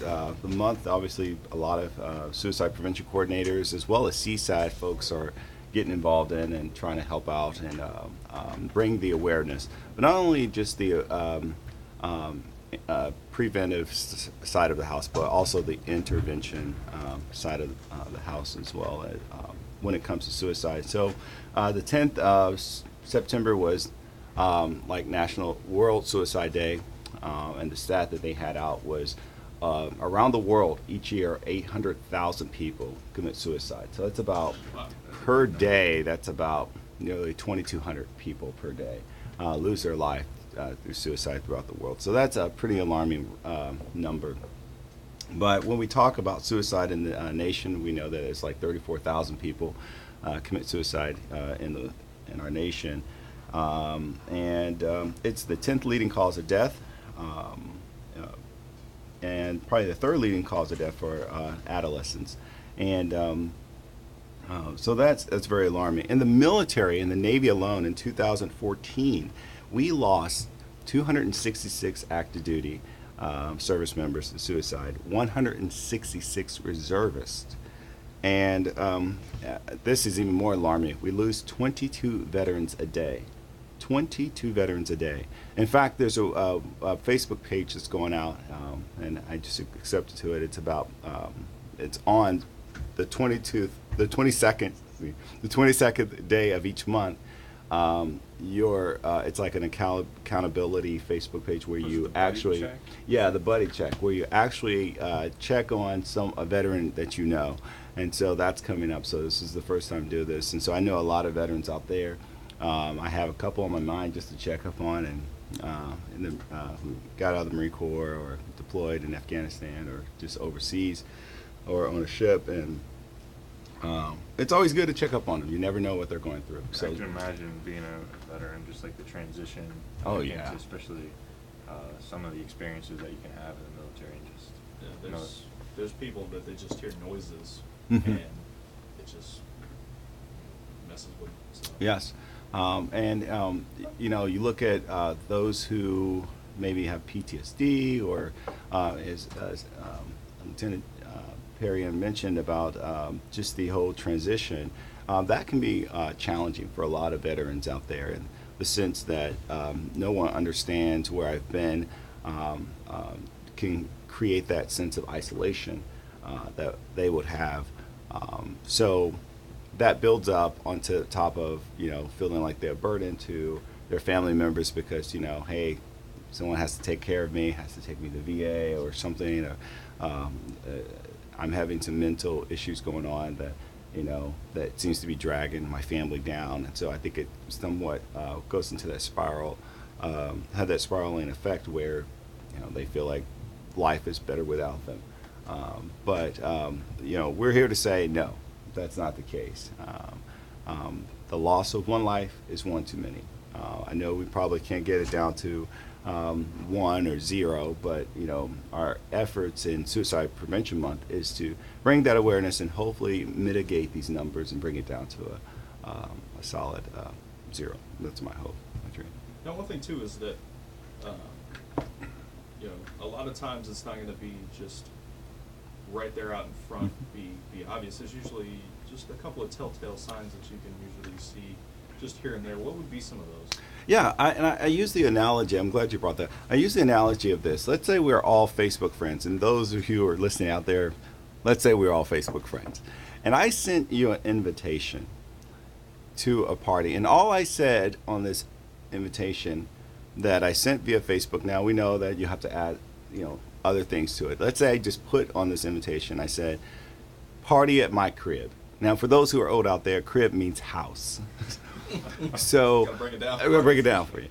the month, obviously a lot of suicide prevention coordinators as well as CSAD folks are getting involved in and trying to help out and bring the awareness. But not only just the preventive side of the house, but also the intervention side of the house as well when it comes to suicide. So the 10th of September was like National World Suicide Day, and the stat that they had out was around the world each year 800,000 people commit suicide. So that's about per day, that's about nearly 2,200 people per day lose their life through suicide throughout the world. So that's a pretty alarming number. But when we talk about suicide in the nation, we know that it's like 34,000 people commit suicide in our nation. It's the 10th leading cause of death, and probably the third leading cause of death for adolescents. And so that's very alarming. In the military, in the Navy alone, in 2014, we lost 266 active duty service members to suicide, 166 reservists. And this is even more alarming. We lose 22 veterans a day. 22 veterans a day. In fact, there's a Facebook page that's going out, and I just accepted to it. It's about, it's on the 22nd day of each month. It's like an accountability Facebook page where you actually, the buddy check, where you actually check on a veteran that you know. And so that's coming up. So this is the first time to do this. And so I know a lot of veterans out there. I have a couple on my mind just to check up on, and who got out of the Marine Corps or deployed in Afghanistan or just overseas or on a ship. And it's always good to check up on them. You never know what they're going through. So I can imagine being a veteran, just like the transition. Oh yeah. Especially some of the experiences that you can have in the military, and just there's people that they just hear noises and it just messes with them. So. Yes. You look at those who maybe have PTSD, or as Lieutenant Perrien mentioned about just the whole transition, that can be challenging for a lot of veterans out there, in the sense that no one understands where I've been, can create that sense of isolation that they would have. So that builds up onto the top of, feeling like they're a burden to their family members because, hey, someone has to take care of me, has to take me to VA or something. Or, I'm having some mental issues going on that, that seems to be dragging my family down. And so I think it somewhat goes into that spiral, had that spiraling effect where, they feel like life is better without them. But we're here to say no. That's not the case. The loss of one life is one too many. I know we probably can't get it down to 1 or 0, but our efforts in Suicide Prevention Month is to bring that awareness and hopefully mitigate these numbers and bring it down to a solid 0. That's my hope, my dream. Now, one thing too is that a lot of times it's not going to be just right there out in front, be obvious. There's usually just a couple of telltale signs that you can usually see just here and there. What would be some of those? Yeah, I use the analogy, I'm glad you brought that. I use the analogy of this. Let's say we're all Facebook friends, and those of you who are listening out there, let's say we're all Facebook friends. And I sent you an invitation to a party, and all I said on this invitation that I sent via Facebook, now we know that you have to add, other things to it. Let's say I just put on this invitation, I said, party at my crib. Now, for those who are old out there, crib means house. So I'm going to break it down for you.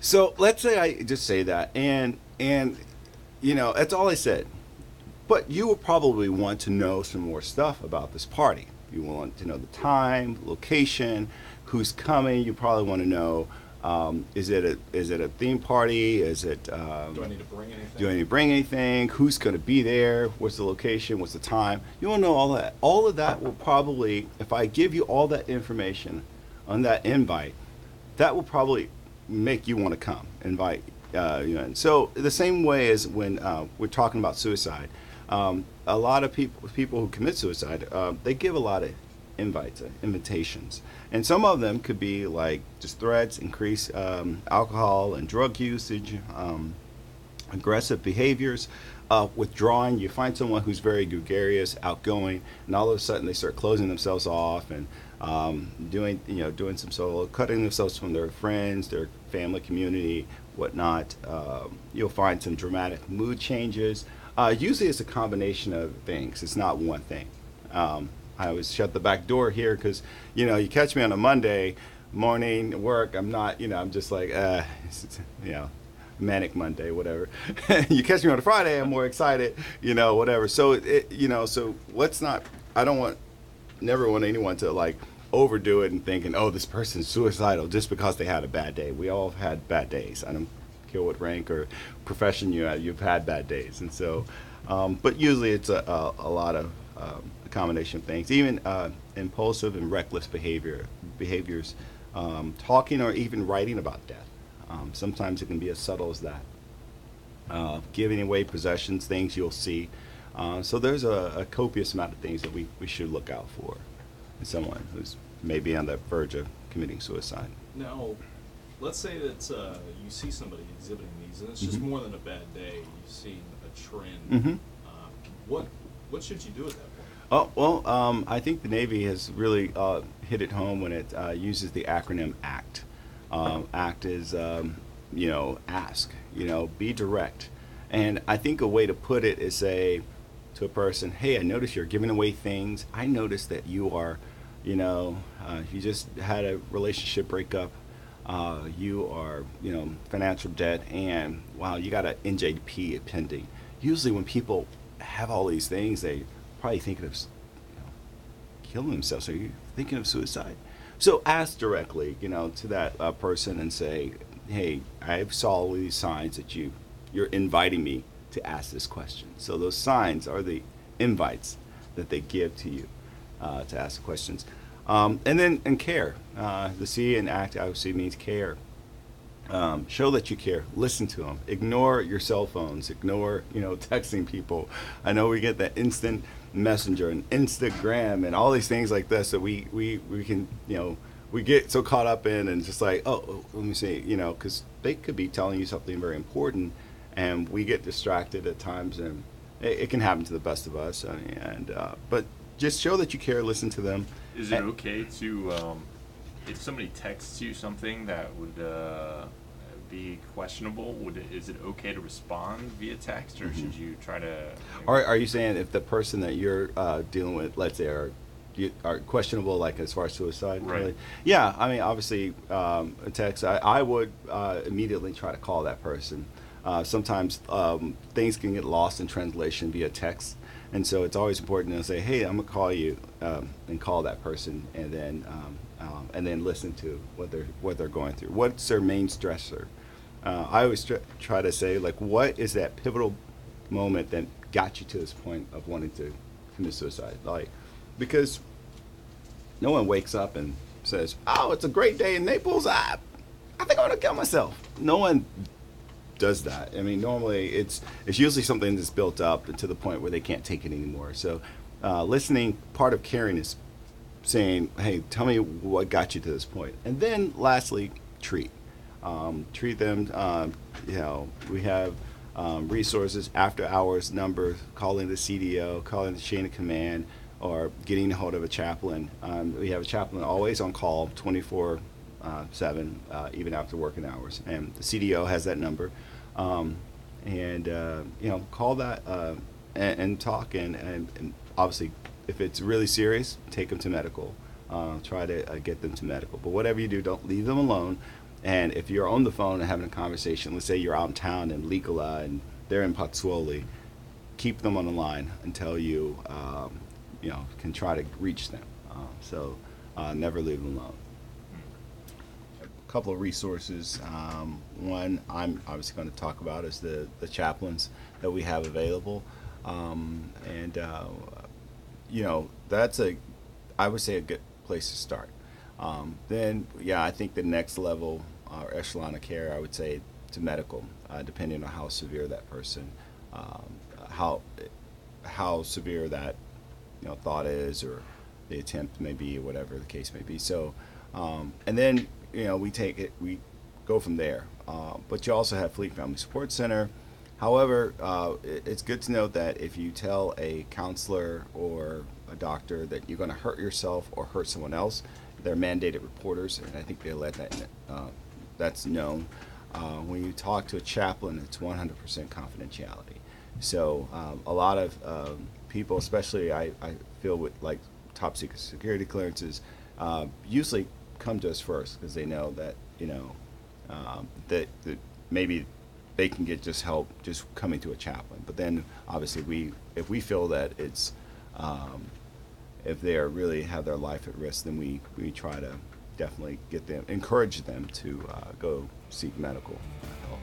So let's say I just say that, and that's all I said. But you will probably want to know some more stuff about this party. You want to know the time, location, who's coming. You probably want to know, is it a theme party? Is it? Do I need to bring anything? Do I need to bring anything? Who's going to be there? What's the location? What's the time? You want to know all that. All of that will probably, if I give you all that information on that invite, that will probably make you want to come. And so the same way as when we're talking about suicide, A lot of people who commit suicide, they give a lot of invitations, and some of them could be like just threats, increase alcohol and drug usage, aggressive behaviors, withdrawing. You find someone who's very gregarious, outgoing, and all of a sudden they start closing themselves off and doing some solo, cutting themselves from their friends, their family, community, whatnot. You'll find some dramatic mood changes. Usually it's a combination of things. It's not one thing. I always shut the back door here because, you catch me on a Monday morning work. I'm not, I'm just like, manic Monday, whatever. You catch me on a Friday, I'm more excited, whatever. So, so let's not, never want anyone to like overdo it and thinking, oh, this person's suicidal just because they had a bad day. We all have had bad days. I don't care what rank or profession you're at, you've had bad days. And so, but usually it's a lot of a combination of things, even impulsive and reckless behaviors, talking or even writing about death. Sometimes it can be as subtle as that. Giving away possessions, things you'll see. So there's a copious amount of things that we should look out for in someone who's maybe on the verge of committing suicide. Now, let's say that you see somebody exhibiting these, and it's just more than a bad day. You've seen a trend. What should you do at that point? Oh, well, I think the Navy has really hit it home when it uses the acronym ACT. ACT is, ask, be direct. And I think a way to put it is say to a person, hey, I notice you're giving away things. I notice that you are, you just had a relationship breakup. You are, financial debt, and wow, you got an NJP pending. Usually when people have all these things, they probably thinking of killing themselves. Are you thinking of suicide? So ask directly, to that person and say, hey, I saw all these signs that you're inviting me to ask this question. So those signs are the invites that they give to you to ask the questions. And care. The C in ACT obviously means care. Show that you care. Listen to them. Ignore your cell phones. Ignore, texting people. I know we get that instant messenger and Instagram and all these things like this that we can, we get so caught up in and just like, oh, let me see, because they could be telling you something very important, and we get distracted at times, and it can happen to the best of us. But just show that you care. Listen to them. Is it okay to, if somebody texts you something that would be questionable, is it okay to respond via text, or should you try to? Are you saying if the person that you're dealing with, let's say, are questionable, like as far as suicide? Right. Really? Yeah, I mean, obviously, a text. I would immediately try to call that person. Sometimes things can get lost in translation via text, and so it's always important to say, "Hey, I'm gonna call you," and call that person, and then listen to what they're going through. What's their main stressor? I always try to say, like, what is that pivotal moment that got you to this point of wanting to commit suicide? Like, because no one wakes up and says, "Oh, it's a great day in Naples. I think I'm gonna kill myself." No one does that. I mean, normally it's usually something that's built up to the point where they can't take it anymore. So, listening, part of caring is saying, "Hey, tell me what got you to this point," and then lastly, treat them. We have resources, after hours number, calling the CDO, calling the chain of command, or getting a hold of a chaplain. We have a chaplain always on call 24/7, even after working hours, and the CDO has that number. Call that and talk, and obviously, if it's really serious, take them to medical. Try to get them to medical. But whatever you do, don't leave them alone. And if you're on the phone and having a conversation, let's say you're out in town in Licola and they're in Pozzuoli, keep them on the line until you can try to reach them. Never leave them alone. A couple of resources. One I'm obviously going to talk about is the chaplains that we have available. That's I would say a good place to start. I think the next level or echelon of care, I would say, to medical, depending on how severe that person, how how severe that thought is, or the attempt may be, or whatever the case may be. So, and then we go from there. But you also have Fleet Family Support Center. However, it's good to note that if you tell a counselor or a doctor that you're going to hurt yourself or hurt someone else, they're mandated reporters, and I think they let that that's known. When you talk to a chaplain, it's 100% confidentiality. So a lot of people, especially I feel with like top secret security clearances, usually come to us first because they know that that maybe they can get just help just coming to a chaplain. But then obviously if we feel that it's if they are really have their life at risk, then we try to definitely encourage them to go seek medical help.